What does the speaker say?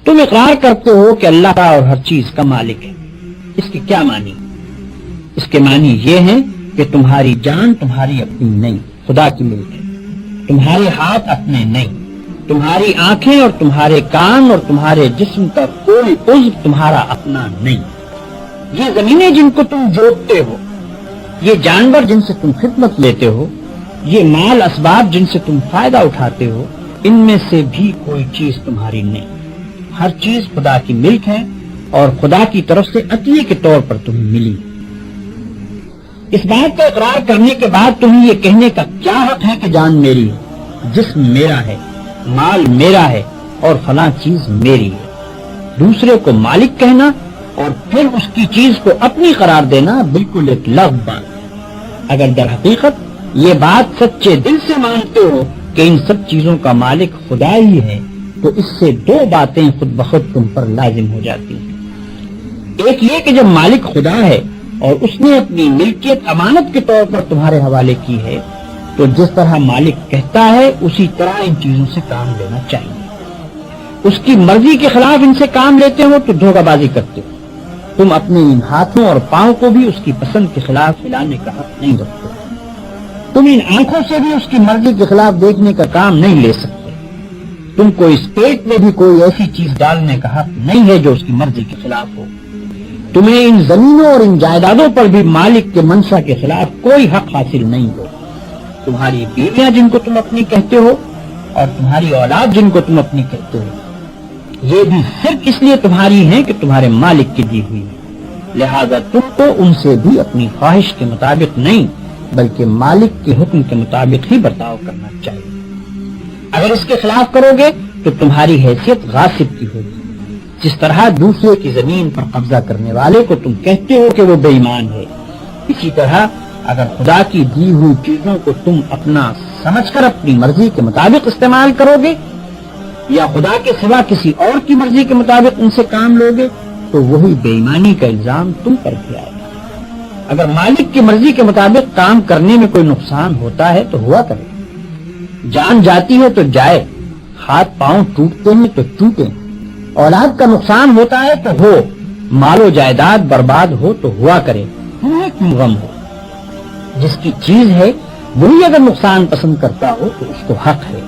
تم اقرار کرتے ہو کہ اللہ کا اور ہر چیز کا مالک ہے. اس کے کیا معنی؟ اس کے معنی یہ ہیں کہ تمہاری جان تمہاری اپنی نہیں، خدا کی ملک ہے. تمہارے ہاتھ اپنے نہیں، تمہاری آنکھیں اور تمہارے کان اور تمہارے جسم کا کوئی عضو تمہارا اپنا نہیں. یہ زمینیں جن کو تم جوتتے ہو، یہ جانور جن سے تم خدمت لیتے ہو، یہ مال اسباب جن سے تم فائدہ اٹھاتے ہو، ان میں سے بھی کوئی چیز تمہاری نہیں. ہر چیز خدا کی ملک ہے اور خدا کی طرف سے عطیے کے طور پر تمہیں ملی. اس بات کا اقرار کرنے کے بعد تمہیں یہ کہنے کا کیا حق ہے کہ جان میری ہے، جسم میرا ہے، مال میرا ہے اور فلاں چیز میری ہے؟ دوسرے کو مالک کہنا اور پھر اس کی چیز کو اپنی قرار دینا بالکل ایک لغو بات ہے. اگر در حقیقت یہ بات سچے دل سے مانتے ہو کہ ان سب چیزوں کا مالک خدا ہی ہے تو اس سے دو باتیں خود بخود تم پر لازم ہو جاتی ہیں. ایک یہ کہ جب مالک خدا ہے اور اس نے اپنی ملکیت امانت کے طور پر تمہارے حوالے کی ہے تو جس طرح مالک کہتا ہے اسی طرح ان چیزوں سے کام لینا چاہیے. اس کی مرضی کے خلاف ان سے کام لیتے ہو تو دھوکہ بازی کرتے ہو. تم اپنے ان ہاتھوں اور پاؤں کو بھی اس کی پسند کے خلاف ہلانے کا حق نہیں رکھتے. تم ان آنکھوں سے بھی اس کی مرضی کے خلاف دیکھنے کا کام نہیں لے سکتے. تم کو اس پیٹ میں بھی کوئی ایسی چیز ڈالنے کا حق نہیں ہے جو اس کی مرضی کے خلاف ہو. تمہیں ان زمینوں اور ان جائیدادوں پر بھی مالک کے منشا کے خلاف کوئی حق حاصل نہیں ہو. تمہاری بیویاں جن کو تم اپنی کہتے ہو اور تمہاری اولاد جن کو تم اپنی کہتے ہو، یہ بھی صرف اس لیے تمہاری ہیں کہ تمہارے مالک کی دی ہوئی ہے. لہذا تم کو ان سے بھی اپنی خواہش کے مطابق نہیں بلکہ مالک کے حکم کے مطابق ہی برتاؤ کرنا چاہیے. اگر اس کے خلاف کرو گے تو تمہاری حیثیت غاصب کی ہوگی. جس طرح دوسرے کی زمین پر قبضہ کرنے والے کو تم کہتے ہو کہ وہ بے ایمان ہے، اسی طرح اگر خدا کی دی ہوئی چیزوں کو تم اپنا سمجھ کر اپنی مرضی کے مطابق استعمال کرو گے یا خدا کے سوا کسی اور کی مرضی کے مطابق ان سے کام لو گے تو وہی بے ایمانی کا الزام تم پر بھی آئے گا. اگر مالک کی مرضی کے مطابق کام کرنے میں کوئی نقصان ہوتا ہے تو ہوا کرے. جان جاتی ہے تو جائے، ہاتھ پاؤں ٹوٹتے ہیں تو ٹوٹیں، اولاد کا نقصان ہوتا ہے تو ہو، مال و جائیداد برباد ہو تو ہوا کرے. تمہیں کیوں غم ہو؟ جس کی چیز ہے وہی اگر نقصان پسند کرتا ہو تو اس کو حق ہے